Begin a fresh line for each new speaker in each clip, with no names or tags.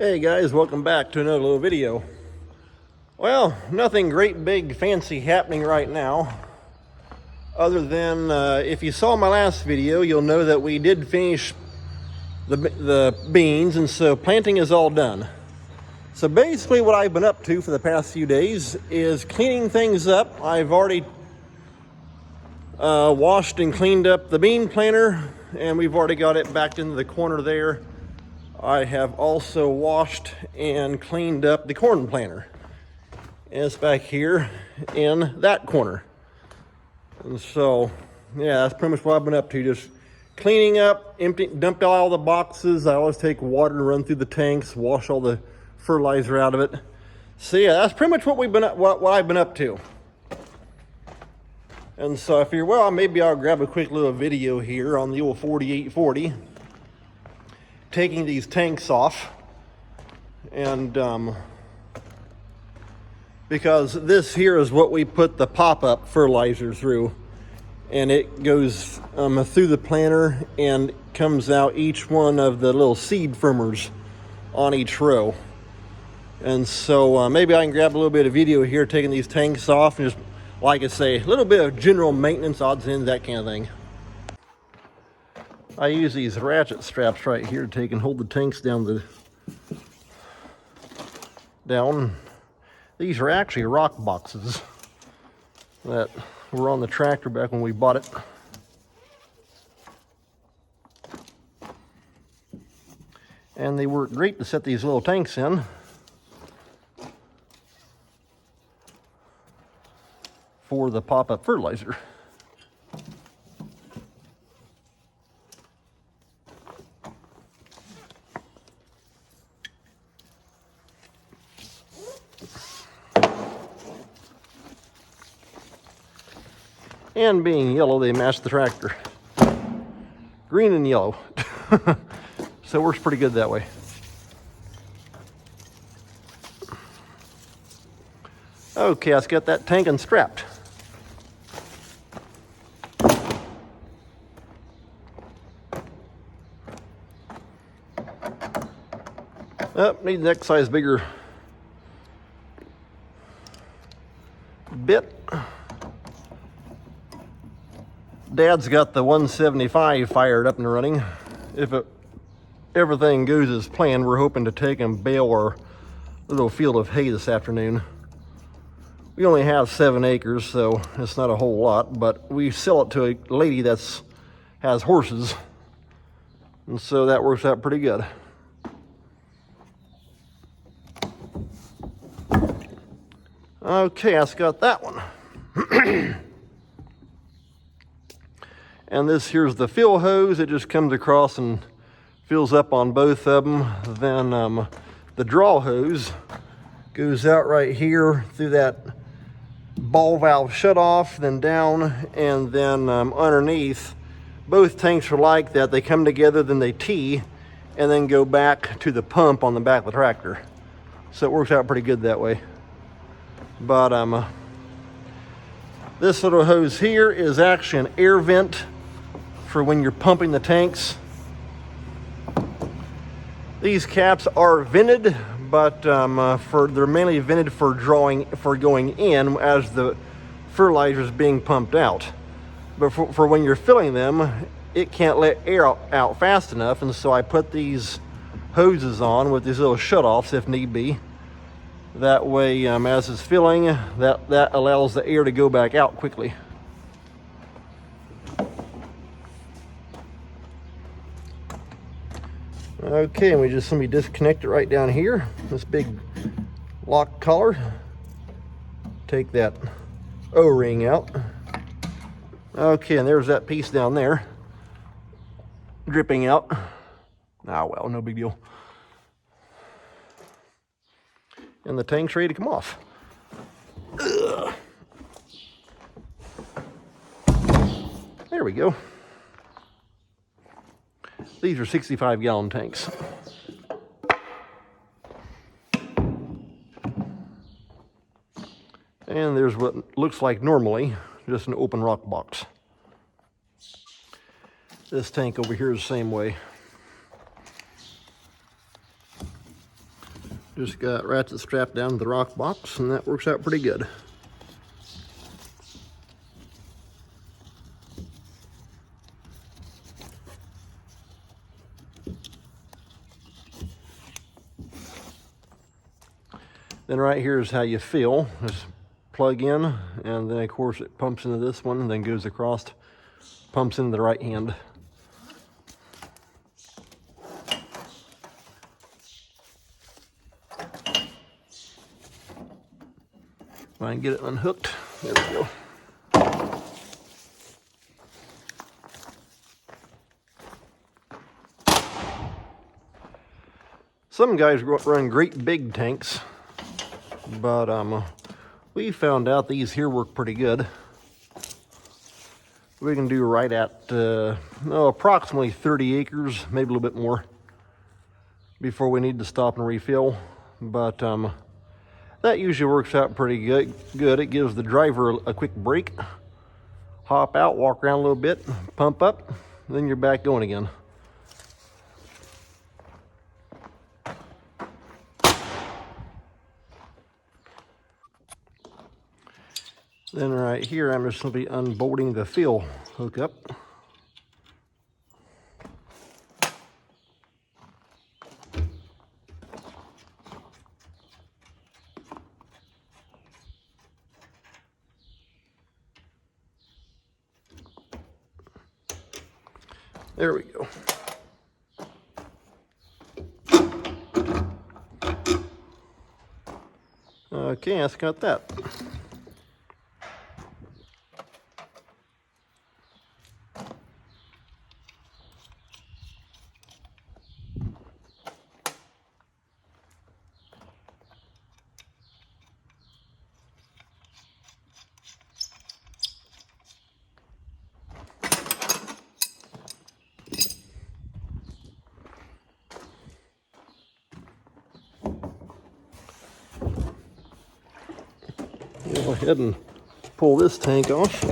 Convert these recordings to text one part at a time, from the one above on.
Hey guys, welcome back to another little video. Well, nothing great big fancy happening right now, other than if you saw my last video, you'll know that we did finish the beans, and so planting is all done. So basically what I've been up to for the past few days is cleaning things up. I've already washed and cleaned up the bean planter, and we've already got it back into the corner there. I have also washed and cleaned up the corn planter. And it's back here in that corner. And so, yeah, that's pretty much what I've been up to. Just cleaning up, dumped out all the boxes. I always take water and run through the tanks, wash all the fertilizer out of it. So yeah, that's pretty much what I've been up to. And so I figured, well, maybe I'll grab a quick little video here on the old 4840. Taking these tanks off, and because this here is what we put the pop-up fertilizer through, and it goes through the planter and comes out each one of the little seed firmers on each row. And so maybe I can grab a little bit of video here taking these tanks off and just, like I say, a little bit of general maintenance, odds and ends, that kind of thing. I use these ratchet straps right here to take and hold the tanks down. These are actually rock boxes that were on the tractor back when we bought it. And they work great to set these little tanks in. For the pop-up fertilizer. And being yellow, they match the tractor. Green and yellow. So it works pretty good that way. Okay, let's get that tank unstrapped. Oh, need the next size bigger bit. Dad's got the 175 fired up and running. If everything goes as planned, we're hoping to take and bale our little field of hay this afternoon. We only have 7 acres, so it's not a whole lot, but we sell it to a lady that has horses, and so that works out pretty good. Okay, I've got that one. And this here's the fill hose. It just comes across and fills up on both of them. Then the draw hose goes out right here through that ball valve shutoff, then down, and then underneath. Both tanks are like that. They come together, then they tee, and then go back to the pump on the back of the tractor. So it works out pretty good that way. But this little hose here is actually an air vent for when you're pumping the tanks. These caps are vented, but they're mainly vented for going in as the fertilizer is being pumped out. But for when you're filling them, it can't let air out fast enough, and so I put these hoses on with these little shutoffs if need be. That way, as it's filling, that allows the air to go back out quickly. Okay, and let me disconnect it right down here. This big lock collar. Take that O-ring out. Okay, and there's that piece down there, dripping out. Ah, well, no big deal. And the tank's ready to come off. Ugh. There we go. These are 65-gallon tanks. And there's what looks like normally just an open rock box. This tank over here is the same way. Just got ratchet strapped down to the rock box, and that works out pretty good. Then right here is how you fill. Just plug in, and then of course it pumps into this one, and then goes across, pumps into the right hand. If I can get it unhooked, there we go. Some guys run great big tanks, but we found out these here work pretty good. We can do right at approximately 30 acres, maybe a little bit more, before we need to stop and refill. But that usually works out pretty good. It gives the driver a quick break, hop out, walk around a little bit, pump up, then you're back going again. Then right here, I'm just going to be unbolting the fill hookup. There we go. Okay, that's got that. Go ahead and pull this tank off.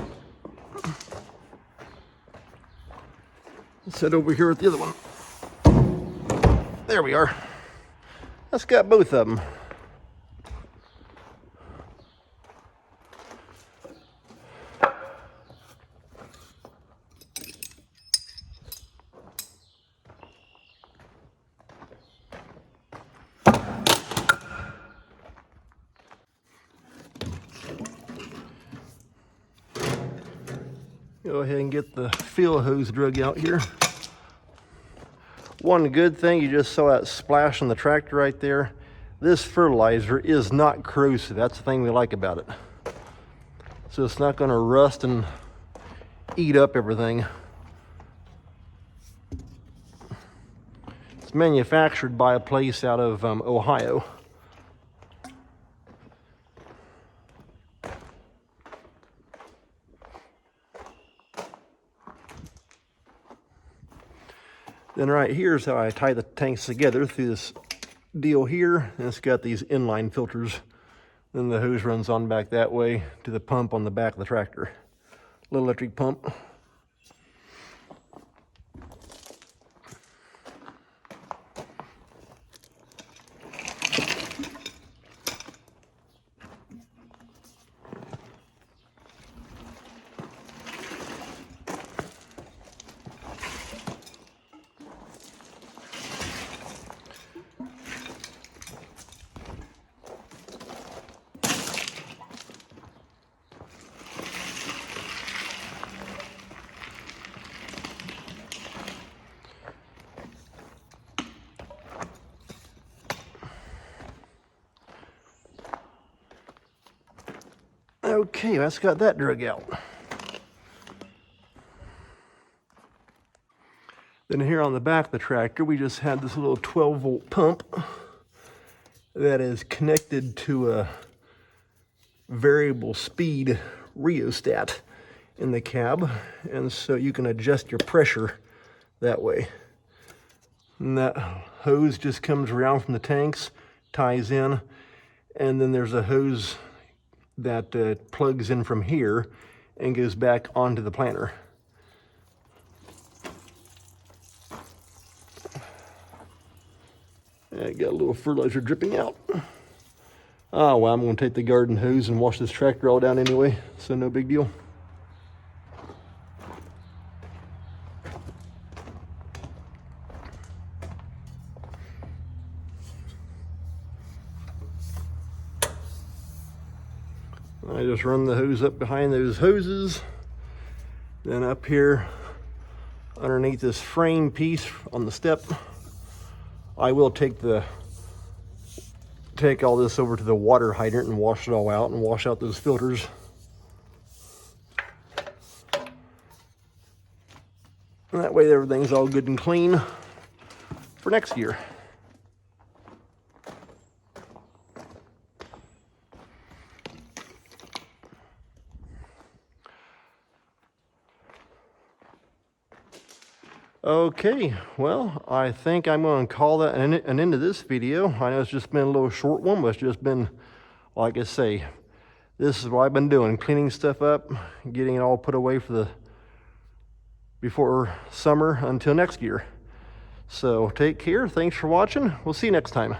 Let's head over here with the other one. There we are. That's got both of them. Go ahead and get the fill hose drug out here. One good thing, you just saw that splash on the tractor right there. This fertilizer is not corrosive. That's the thing we like about it. So it's not going to rust and eat up everything. It's manufactured by a place out of Ohio. Then right here is how I tie the tanks together through this deal here. And it's got these inline filters. Then the hose runs on back that way to the pump on the back of the tractor. Little electric pump. Okay, that's got that drug out. Then here on the back of the tractor, we just had this little 12-volt pump that is connected to a variable speed rheostat in the cab. And so you can adjust your pressure that way. And that hose just comes around from the tanks, ties in, and then there's a hose that plugs in from here and goes back onto the planter. I got a little fertilizer dripping out. Oh, well, I'm going to take the garden hose and wash this tractor all down anyway, so no big deal. I just run the hose up behind those hoses, then up here underneath this frame piece on the step. I will take all this over to the water hydrant and wash it all out and wash out those filters. And that way everything's all good and clean for next year. Okay, well, I think I'm going to call that an end to this video. I know it's just been a little short one, but it's just been, like I say, this is what I've been doing, cleaning stuff up, getting it all put away for before summer until next year. So take care. Thanks for watching. We'll see you next time.